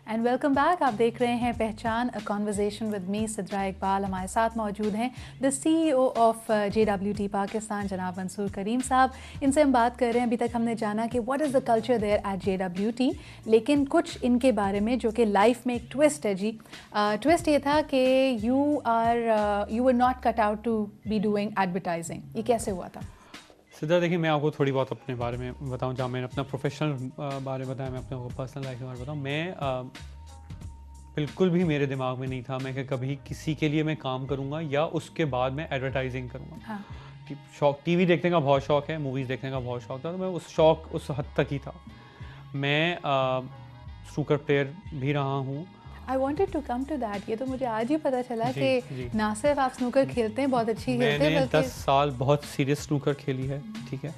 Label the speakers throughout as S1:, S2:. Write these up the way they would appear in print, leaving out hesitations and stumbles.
S1: And welcome back. आप देख रहे हैं पहचान, a conversation with me Sidra Iqbal. हमारे साथ मौजूद हैं the CEO of JWT Pakistan जनाब मंसूर करीम साहब। इनसे हम बात कर रहे हैं, अभी तक हमने जाना कि what is the culture there at JWT, लेकिन कुछ इनके बारे में जो कि लाइफ में एक ट्विस्ट है जी। ट्विस्ट ये था कि you were not cut out to be doing advertising. ये कैसे हुआ था?
S2: सिद्धार्थ, देखिए मैं आपको थोड़ी बहुत अपने बारे में बताऊं। जहाँ मैंने अपना प्रोफेशनल बारे में बताया, मैं अपने पर्सनल लाइफ के बारे में बताऊं। मैं बिल्कुल भी मेरे दिमाग में नहीं था मैं कि कभी किसी के लिए मैं काम करूंगा या उसके बाद मैं एडवर्टाइजिंग करूंगा।
S1: हाँ।
S2: शौक टीवी देखने का बहुत शौक है, मूवीज़ देखने का बहुत शौक था, तो मैं उस शौक उस हद तक ही था। मैं स्नूकर प्लेयर भी रहा हूँ।
S1: I wanted to come to that। ये तो मुझे आज ही पता चला
S2: जी,
S1: कि
S2: जी।
S1: ना सिर्फ आप स्नूकर खेलते हैं, बहुत अच्छी खेलते हैं,
S2: मैंने
S1: बल्कि
S2: 10 साल बहुत सीरियस स्नूकर खेली है। ठीक है,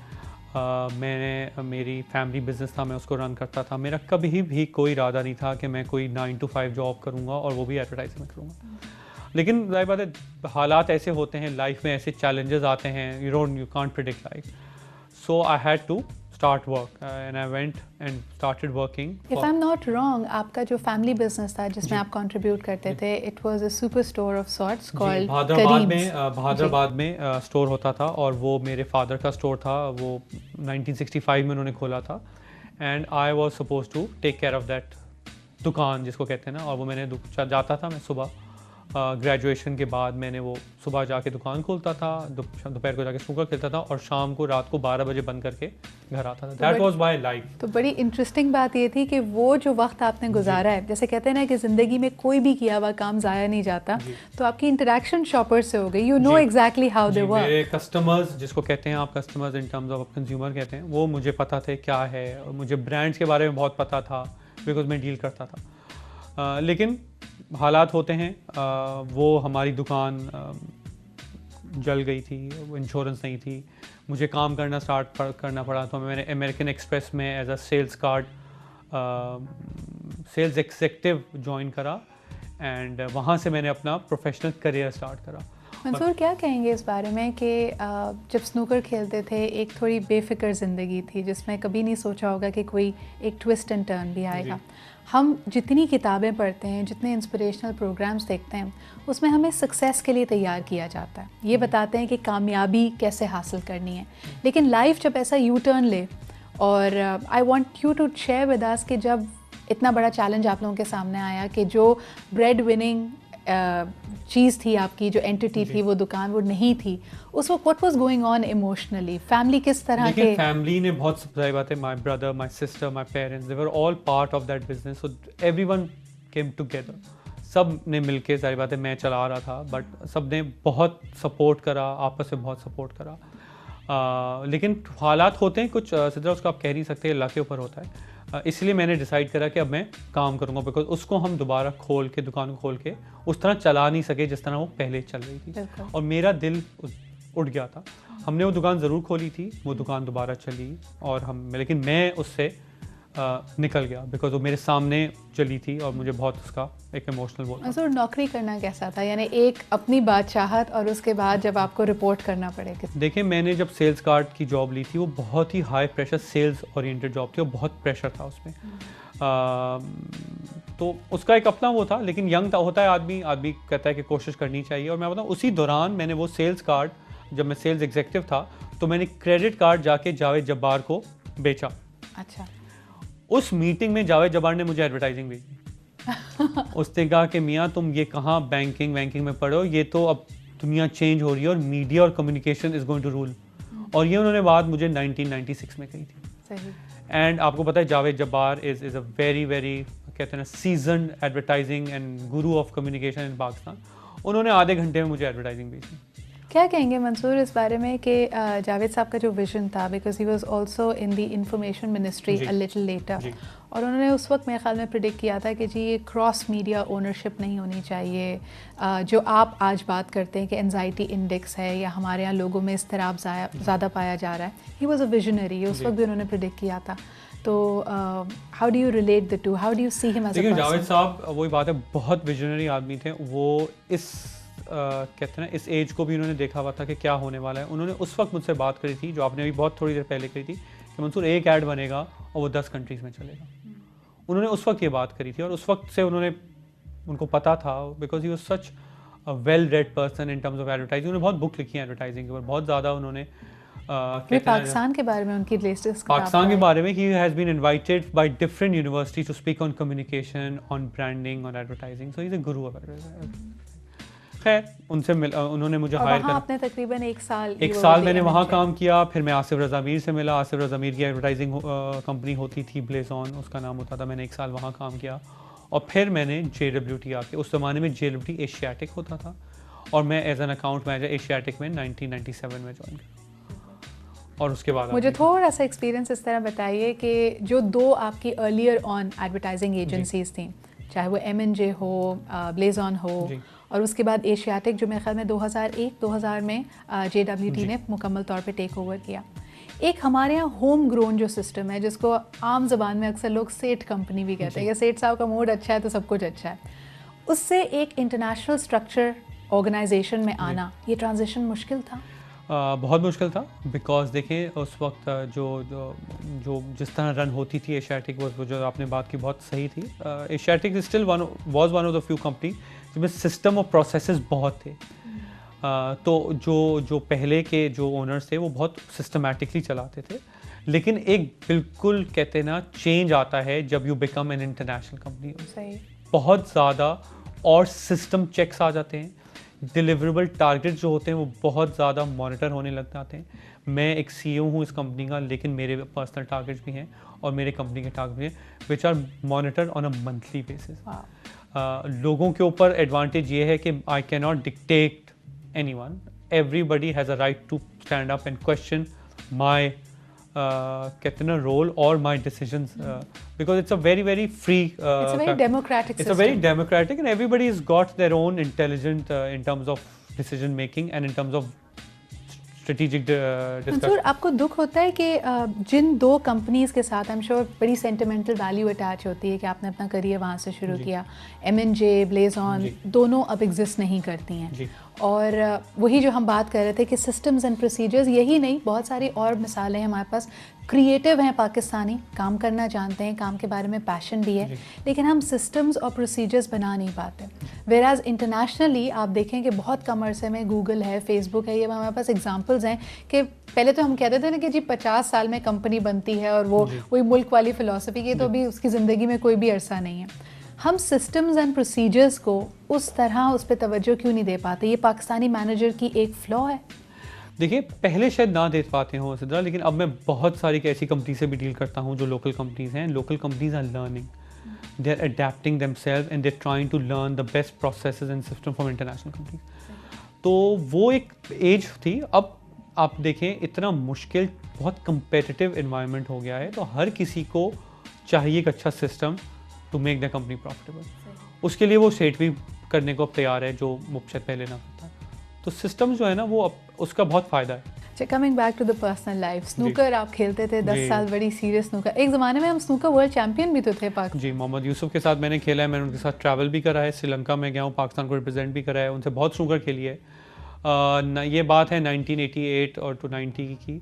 S2: मैंने मेरी फैमिली बिजनेस था, मैं उसको रन करता था। मेरा कभी भी कोई इरादा नहीं था कि मैं कोई 9 to 5 जॉब करूँगा और वो भी एडवर्टाइजिंग में करूँगा। लेकिन जाहिर बात है, हालात ऐसे होते हैं लाइफ में, ऐसे चैलेंजेस आते हैं, you can't predict life. So I had to start work and I went and started working.
S1: If I'm not wrong, आपका जो फैमिली बिजनेस था जिसमें आप कंट्रीब्यूट करते थे, it was a super store of sorts called
S2: Bhadrabad में store होता था और वो मेरे फादर का स्टोर था। वो 1965 में उन्होंने खोला था and I was supposed to take care of that दुकान जिसको कहते हैं ना। और वो मैंने जाता था, मैं सुबह ग्रेजुएशन के बाद मैंने वो सुबह जाके दुकान खोलता था, दोपहर को जाके स्नूकर खेलता था और शाम को रात को 12 बजे बंद करके घर आता था। That was my life.
S1: तो बड़ी इंटरेस्टिंग बात ये थी कि वो जो वक्त आपने गुजारा है, जैसे कहते हैं ना कि ज़िंदगी में कोई भी किया हुआ काम ज़ाया नहीं जाता, तो आपकी इंटरेक्शन शॉपर से हो गई। You know exactly how they work.
S2: मेरे कस्टमर्स, जिसको कहते हैं आप customers in terms of consumer कहते हैं, वो मुझे पता थे क्या है। मुझे ब्रांड्स के बारे में बहुत पता था बिकॉज मैं डील करता था। लेकिन हालात होते हैं, वो हमारी दुकान जल गई थी, वो इंश्योरेंस नहीं थी, मुझे काम करना स्टार्ट करना पड़ा। तो मैंने अमेरिकन एक्सप्रेस में as a sales executive join करा एंड वहाँ से मैंने अपना प्रोफेशनल करियर स्टार्ट करा।
S1: मंसूर, क्या कहेंगे इस बारे में कि जब स्नूकर खेलते थे एक थोड़ी बेफिक्र ज़िंदगी थी जिसमें कभी नहीं सोचा होगा कि कोई एक ट्विस्ट एंड टर्न भी आएगा। हम जितनी किताबें पढ़ते हैं, जितने इंस्पिरेशनल प्रोग्राम्स देखते हैं, उसमें हमें सक्सेस के लिए तैयार किया जाता है। ये बताते हैं कि कामयाबी कैसे हासिल करनी है। लेकिन लाइफ जब ऐसा यू टर्न ले, और I want you to share with us कि जब इतना बड़ा चैलेंज आप लोगों के सामने आया कि जो ब्रेड विनिंग चीज़ थी, आपकी जो एंटिटी थी, वो दुकान वो नहीं थी, उस वक्त what was going on emotionally? Family किस तरह के?
S2: फैमिली ने बहुत सही बात है, my brother, my sister, my parents, they were all part of that business, so everyone came together. सब ने मिलके, सारी बात है, मैं चला रहा था बट सब ने बहुत सपोर्ट करा, आपस में बहुत सपोर्ट करा। लेकिन हालात होते हैं कुछ सिद्रा, उसको आप कह नहीं सकते, अल्लाह के ऊपर होता है। इसलिए मैंने डिसाइड करा कि अब मैं काम करूंगा बिकॉज उसको हम दोबारा खोल के, दुकान को खोल के उस तरह चला नहीं सके जिस तरह वो पहले चल रही थी। और मेरा दिल उठ गया था। हमने वो दुकान ज़रूर खोली थी, वो दुकान दोबारा चली और लेकिन मैं उससे निकल गया बिकॉज वो मेरे सामने चली थी और मुझे बहुत उसका एक इमोशनल वो था।
S1: नौकरी करना कैसा था? यानी एक अपनी बादशाहत और उसके बाद जब आपको रिपोर्ट करना पड़े।
S2: देखिए, मैंने जब सेल्स कार्ड की जॉब ली थी, वो बहुत ही high pressure sales oriented job थी और बहुत प्रेशर था उसमें। तो उसका एक अपना वो था, लेकिन यंग होता है आदमी कहता है कि कोशिश करनी चाहिए। और मैं बताऊँ, उसी दौरान मैंने वो सेल्स कार्ड, जब मैं सेल्स एग्जीक्यूटिव था, तो मैंने क्रेडिट कार्ड जाके जावेद जब्बार को बेचा।
S1: अच्छा।
S2: उस मीटिंग में जावेद जब्बार ने मुझे एडवर्टाइजिंग भेजी। उसने कहा कि मियाँ, तुम ये कहाँ बैंकिंग में पढ़ो, ये तो अब दुनिया चेंज हो रही है और मीडिया और communication is going to rule. और ये उन्होंने बात मुझे 1996 में कही थी।
S1: सही।
S2: एंड आपको पता है, Javed Jabbar is a very कहते हैं ना, seasoned advertising and Guru of communication in Pakistan. उन्होंने आधे घंटे में मुझे एडवर्टाइजिंग भेजी।
S1: क्या कहेंगे मंसूर इस बारे में कि जावेद साहब का जो विजन था, because he was also in the information ministry a little letter, और उन्होंने उस वक्त मेरे ख्याल में प्रिडिक्ट किया था कि जी ये क्रॉस मीडिया ओनरशिप नहीं होनी चाहिए। जो आप आज बात करते हैं कि एंजाइटी इंडेक्स है या हमारे यहाँ लोगों में इज़्तिराब ज़्यादा पाया जा रहा है, ही वाज अ विजनरी। उस वक्त भी उन्होंने प्रिडिक्ट किया था। तो how do you relate the two? How do you see him as a person?
S2: Javed sahab, वही बात है, बहुत विजनरी आदमी थे वो। इस कहते हैं ना, इस एज को भी उन्होंने देखा हुआ था कि क्या होने वाला है। उन्होंने उस वक्त मुझसे बात करी थी, जो आपने अभी बहुत थोड़ी देर पहले करी थी, कि मंसूर एक ऐड बनेगा और वो 10 कंट्रीज़ में चलेगा। उन्होंने उस वक्त ये बात करी थी और उस वक्त से उनको पता था, because he was such a well read person in terms of advertising. उन्होंने बहुत बुक लिखी है एडवर्टाइजिंग के ऊपर, बहुत ज़्यादा उन्होंने
S1: पाकिस्तान के बारे में उनकी लेटेस्ट
S2: पाकिस्तान के बारे में, he has been invited by different university to speak on communication, on branding, on advertising, so he is a guru of advertising. खैर उनसे उन्होंने मुझे हायर कर,
S1: आपने तकरीबन एक
S2: साल मैंने वहाँ काम किया। फिर मैं आसिफ रज़ा मीर से मिला। आसिफ रज़ा मीर की एडवर्टाइजिंग कंपनी होती थी ब्लेज ऑन, उसका नाम होता था। मैंने एक साल वहाँ काम किया और फिर मैंने JWT आके, उस ज़माने में JWT एशियाटिक होता था और मैं as an account manager Asiatic में 1997 में ज्वाइन किया। और उसके बाद
S1: मुझे थोड़ा सा एक्सपीरियंस इस तरह बताइए कि जो दो आपकी अर्लियर ऑन एडवर्टाइजिंग एजेंसीज थी, चाहे वो M&J हो, ब्लेज ऑन हो, और उसके बाद एशियाटिक जो मेरे ख्याल में 2001-2000 में JWT ने मुकम्मल तौर पे टेक ओवर किया। एक हमारे यहाँ होम ग्रोन जो सिस्टम है, जिसको आम ज़बान में अक्सर लोग सेठ कंपनी भी कहते हैं कि सेठ साहब का मूड अच्छा है तो सब कुछ अच्छा है, उससे एक इंटरनेशनल स्ट्रक्चर ऑर्गेनाइजेशन में आना, ये ट्रांजिशन मुश्किल था?
S2: बहुत मुश्किल था, बिकॉज देखें उस वक्त जो जिस तरह रन होती थी एशियाटिक, वो जो आपने बात की बहुत सही थी। Asiatic still was one of the few company जिसमें सिस्टम और प्रोसेसेस बहुत थे। तो जो पहले के जो ओनर्स थे वो बहुत सिस्टमैटिकली चलाते थे, लेकिन एक बिल्कुल कहते हैं ना चेंज आता है जब you become an international company.
S1: सही, बहुत
S2: ज़्यादा और सिस्टम चेक्स आ जाते हैं, डिलीवरेबल टारगेट जो होते हैं वो बहुत ज़्यादा मॉनिटर होने लग जाते हैं। मैं एक CEO हूँ इस कंपनी का, लेकिन मेरे पर्सनल टारगेट्स भी हैं और मेरे कंपनी के टारगेट भी हैं which are monitor on a monthly basis. लोगों के ऊपर एडवांटेज ये है कि I can not dictate anyone, everybody has a right to stand up and question my कहते हैं role or my decisions, because it's a very free,
S1: it's a very democratic
S2: it's
S1: system.
S2: a very democratic and everybody's got their own intelligent in terms of decision making and in terms of strategic discussion.
S1: आपको दुख होता है कि जिन दो companies के साथ I am sure बड़ी sentimental value attach होती है कि आपने अपना करियर वहाँ से शुरू किया, M&J, ब्लेज ऑन दोनों अब एग्जिस्ट नहीं करती हैं, और वही जो हम बात कर रहे थे कि सिस्टम्स एंड प्रोसीजर्स, यही नहीं बहुत सारी और मिसालें हैं हमारे पास। क्रिएटिव हैं पाकिस्तानी, काम करना जानते हैं, काम के बारे में पैशन भी है, लेकिन हम सिस्टम्स और प्रोसीजर्स बना नहीं पाते। वेराज इंटरनेशनली आप देखें कि बहुत कम अरसे में गूगल है, फेसबुक है, ये हमारे पास एग्जांपल्स हैं कि पहले तो हम कहते थे ना कि जी 50 साल में कंपनी बनती है और वो वही मुल्क वाली फ़िलॉसफी की, तो अभी उसकी ज़िंदगी में कोई भी अरसा नहीं है। हम सिस्टम्स एंड प्रोसीजर्स को उस तरह उस पर तवज्जो क्यों नहीं दे पाते? ये पाकिस्तानी मैनेजर की एक फ्लॉ है।
S2: देखिए पहले शायद ना दे पाते हों सिद्रा, लेकिन अब मैं बहुत सारी ऐसी कंपनी से भी डील करता हूँ जो लोकल कंपनीज हैं। Local companies are learning, they are adapting themselves and they are trying to learn the best processes and system from international companies. तो वो एक एज थी। अब आप देखें इतना मुश्किल, बहुत कंपेटिटिव एनवायरनमेंट हो गया है, तो हर किसी को चाहिए एक अच्छा system to make the company profitable. उसके लिए वो सेट भी करने को अब तैयार है जो शायद पहले ना होता। तो सिस्टम जो है ना वो अब उसका बहुत फ़ायदा है।
S1: Coming back to the personal life, snooker आप खेलते थे 10 साल, बड़ी सीरियस स्नूकर। एक ज़माने में हम स्नूकर वर्ल्ड चैंपियन भी तो थे पाकिस्तान।
S2: जी, मोहम्मद यूसुफ के साथ मैंने खेला है, मैंने उनके साथ ट्रैवल भी करा है, श्रीलंका में गया हूँ, पाकिस्तान को रिप्रेजेंट भी करा है, उनसे बहुत स्नूकर खेली है। ये बात है 1988 और टू 90 की।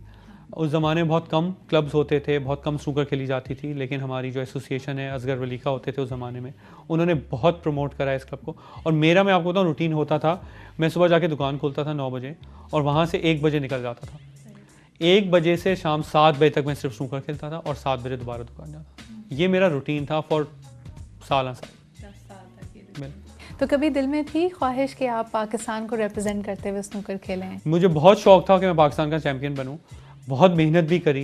S2: उस ज़माने में बहुत कम क्लब्स होते थे, बहुत कम स्नूकर खेली जाती थी, लेकिन हमारी जो एसोसिएशन है, असगर वली का होते थे उस ज़माने में, उन्होंने बहुत प्रमोट करा इस क्लब को। और मेरा, मैं आपको बताऊँ, रूटीन होता था, मैं सुबह जाके दुकान खोलता था 9 बजे और वहाँ से 1 बजे निकल जाता था। 1 बजे से शाम 7 बजे तक मैं सिर्फ स्नूकर खेलता था और 7 बजे दोबारा दुकान जाता। ये मेरा रूटीन था फॉर साल।
S1: तो कभी दिल में थी ख्वाहिश कि आप पाकिस्तान को रिप्रेजेंट करते हुए स्नूकर खेलें?
S2: मुझे बहुत शौक था कि मैं पाकिस्तान का चैम्पियन बनूं, बहुत मेहनत भी करी,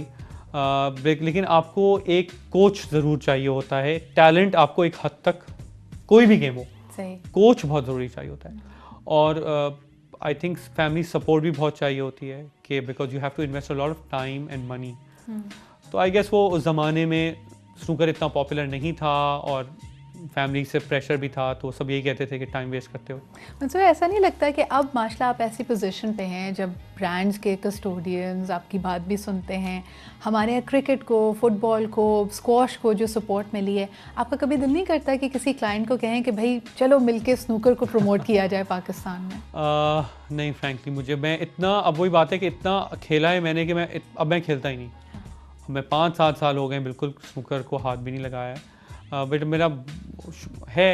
S2: लेकिन आपको एक कोच ज़रूर चाहिए होता है। टैलेंट आपको एक हद तक, कोई भी गेम हो, कोच बहुत ज़रूरी चाहिए होता है। और आई थिंक फैमिली सपोर्ट भी बहुत चाहिए होती है कि because you have to invest a lot of time and money. तो आई गेस वो उस ज़माने में स्नूकर इतना पॉपुलर नहीं था और फैमिली से प्रेशर भी था, तो सब यही कहते थे कि टाइम वेस्ट करते हो।
S1: मुझे ऐसा नहीं लगता कि अब माशाल्लाह आप ऐसी पोजीशन पे हैं जब ब्रांड्स के कस्टोडियंस आपकी बात भी सुनते हैं, हमारे यहाँ क्रिकेट को, फुटबॉल को, स्क्वॉश को जो सपोर्ट मिली है, आपका कभी दिल नहीं करता कि किसी क्लाइंट को कहें कि भाई चलो मिलके स्नूकर को प्रमोट किया जाए पाकिस्तान में?
S2: नहीं, फ्रैंकली मैं इतना, अब वही बात है कि इतना खेला है मैंने कि अब मैं खेलता ही नहीं। मैं 5-7 साल हो गए बिल्कुल स्नूकर को हाथ भी नहीं लगाया है। बट मेरा है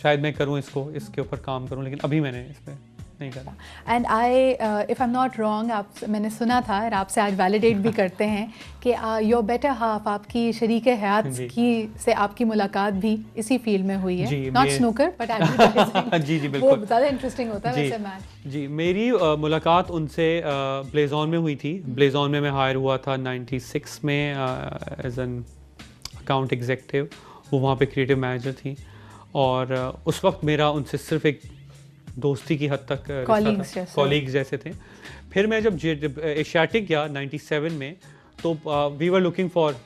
S2: शायद मैं करूँ इसके ऊपर काम करूँ, लेकिन अभी मैंने इस पर नहीं करा।
S1: And I if I am not wrong, आप मैंने सुना था और आपसे आज वैलिडेट भी करते हैं कि योर बेटर हाफ, आपकी शरीक हयात की से आपकी मुलाकात भी इसी फील्ड में हुई है, नॉट स्नूकर बट एडवर्टाइजिंग। जी बिल्कुल, वो ज़्यादा इंटरेस्टिंग होता है वैसे मैच।
S2: जी, मेरी मुलाकात उनसे ब्लेज़ॉन में हुई थी। ब्लेज़ॉन में मैं हायर हुआ था 96 में एज एन अकाउंट एग्जीक्यूटिव। वो वहाँ पे क्रिएटिव मैनेजर थी और उस वक्त मेरा उनसे सिर्फ एक दोस्ती की हद तक कॉलीग्स जैसे थे। फिर मैं जब एशियाटिक गया 97 में, तो we were looking for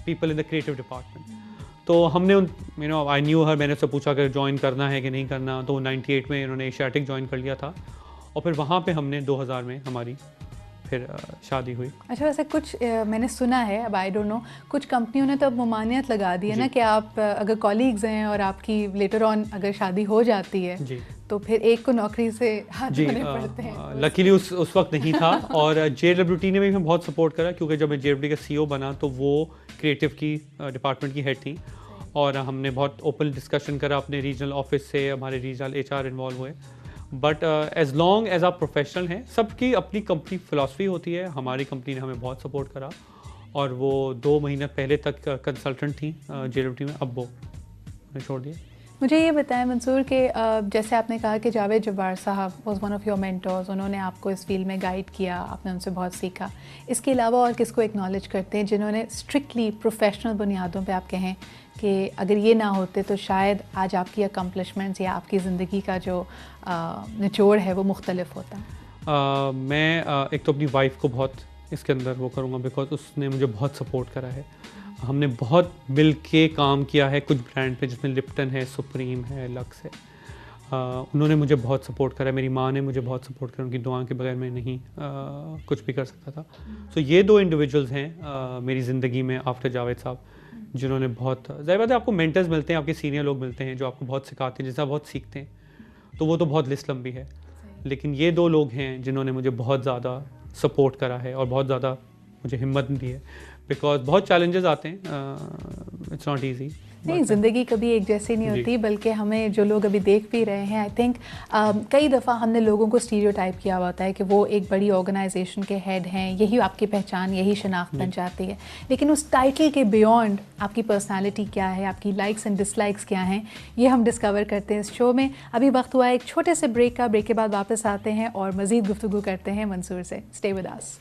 S2: people in the creative department. तो हमने आई न्यू हर, मैंने उससे पूछा कि ज्वाइन करना है कि नहीं करना, तो 98 में इन्होंने एशियाटिक ज्वाइन कर लिया था और फिर वहाँ पे हमने 2000 में हमारी फिर शादी हुई।
S1: अच्छा, वैसे कुछ मैंने सुना है, अब आई डोंट नो, कुछ कंपनियों ने तो अब ममानियत लगा दी है ना कि आप अगर कॉलीग्स हैं और आपकी लेटर ऑन अगर शादी हो जाती है तो फिर एक को नौकरी से हाथ धोने पड़ते हैं।
S2: लकीली उस वक्त नहीं था और JWT ने भी हमें बहुत सपोर्ट करा, क्योंकि जब मैं JWT का CEO बना तो वो क्रिएटिव की डिपार्टमेंट की हेड थी और हमने बहुत ओपन डिस्कशन करा अपने रीजनल ऑफिस से, हमारे रीजनल HR इन्वॉल्व हुए। बट एज लॉन्ग एज आप प्रोफेशनल हैं, सबकी अपनी कंपनी फ़िलासफ़ी होती है। हमारी कंपनी ने हमें बहुत सपोर्ट करा और वो 2 महीने पहले तक कंसल्टेंट थी JWT में, अब वो छोड़ दिया।
S1: मुझे ये बताएं मंसूर कि जैसे आपने कहा कि जावेद जब्बार साहब was one of your mentors, उन्होंने आपको इस फील्ड में गाइड किया, आपने उनसे बहुत सीखा। इसके अलावा और किसको एक्नॉलेज करते हैं जिन्होंने स्ट्रिक्टली प्रोफेशनल बुनियादों पे आप कहें कि अगर ये ना होते तो शायद आज आपकी अकम्पलिशमेंट्स या आपकी ज़िंदगी का जो निचोड़ है वो मुख्तलिफ होता?
S2: मैं एक तो अपनी वाइफ को बहुत इसके अंदर वो करूँगा, बिकॉज उसने मुझे बहुत सपोर्ट करा है। हमने बहुत मिल के काम किया है कुछ ब्रांड पे, जिसमें लिप्टन है, सुप्रीम है, लक्स है। उन्होंने मुझे बहुत सपोर्ट करा। मेरी माँ ने मुझे बहुत सपोर्ट करा, उनकी दुआ के बगैर मैं नहीं कुछ भी कर सकता था। सो ये 2 इंडिविजुअल्स हैं मेरी ज़िंदगी में आफ्टर जावेद साहब, जिन्होंने बहुत, ज़ाहिर बात है आपको मेंटर्स मिलते हैं, आपके सीनियर लोग मिलते हैं जो आपको बहुत सिखाते हैं, जिससे आप बहुत सीखते हैं, तो वो तो बहुत लिस्ट लंबी है। लेकिन ये 2 लोग हैं जिन्होंने मुझे बहुत ज़्यादा सपोर्ट करा है और बहुत ज़्यादा मुझे हिम्मत दी है, बिकॉज बहुत चैलेंजेस आते हैं, इट्स नॉट ईजी।
S1: नहीं, ज़िंदगी कभी एक जैसी नहीं होती, बल्कि हमें जो लोग अभी देख भी रहे हैं, आई थिंक कई दफ़ा हमने लोगों को स्टीरियोटाइप किया होता है कि वो एक बड़ी ऑर्गेनाइजेशन के हेड हैं, यही आपकी पहचान, यही शनाख्त बन जाती है। लेकिन उस टाइटल के बियॉन्ड आपकी पर्सनालिटी क्या है, आपकी लाइक्स एंड डिसलाइक्स क्या हैं, ये हम डिस्कवर करते हैं इस शो में। अभी वक्त हुआ है एक छोटे से ब्रेक का। ब्रेक के बाद वापस आते हैं और मज़ीद गुफ्तगू करते हैं मंसूर से। Stay with us.